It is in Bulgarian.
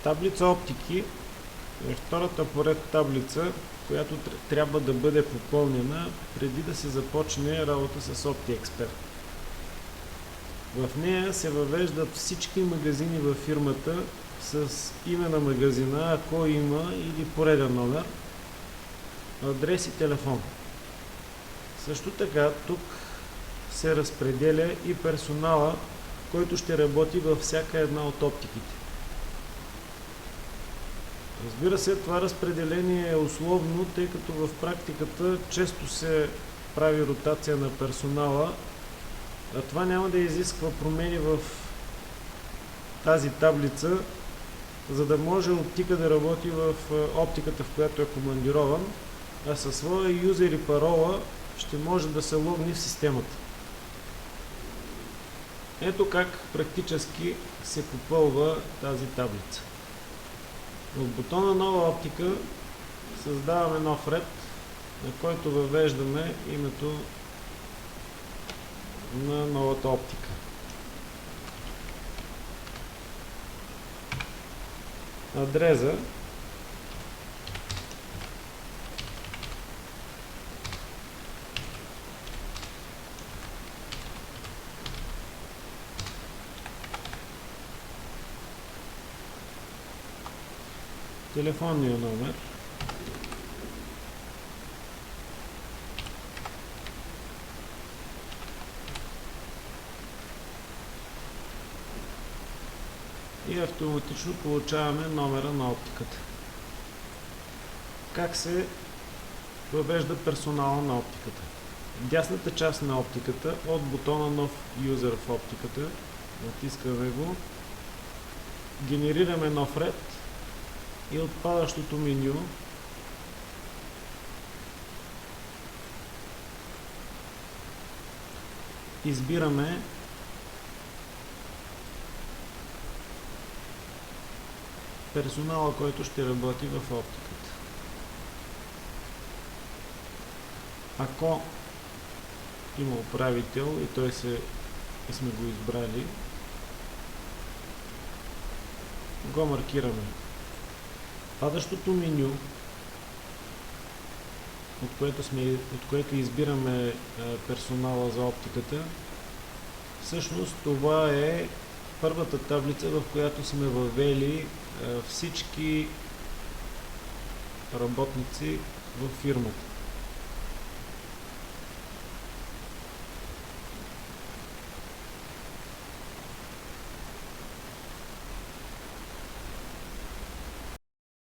Таблица оптики е втората поред таблица, която трябва да бъде попълнена преди да се започне работа с OptiExpert. В нея се въвеждат всички магазини във фирмата с име на магазина, ако има, или пореден номер, адрес и телефон. Също така тук се разпределя и персонала, който ще работи във всяка една от оптиките. Разбира се, това разпределение е условно, тъй като в практиката често се прави ротация на персонала, а това няма да изисква промени в тази таблица, за да може оптика да работи в оптиката, в която е командирован, а със своя юзер и парола ще може да се логне в системата. Ето как практически се попълва тази таблица. В бутона Нова оптика създаваме нов ред, на който въвеждаме името на новата оптика. Адреса телефонния номер, и автоматично получаваме номера на оптиката. Как се въвежда персонала на оптиката? В дясната част на оптиката от бутона Нов юзер в оптиката натискаме го, генерираме нов ред и от падащото меню избираме персонала, който ще работи в оптиката. Ако има управител и той сме го избрали, го маркираме. Падащото меню, от което избираме персонала за оптиката, всъщност това е първата таблица, в която сме въвели всички работници в фирмата.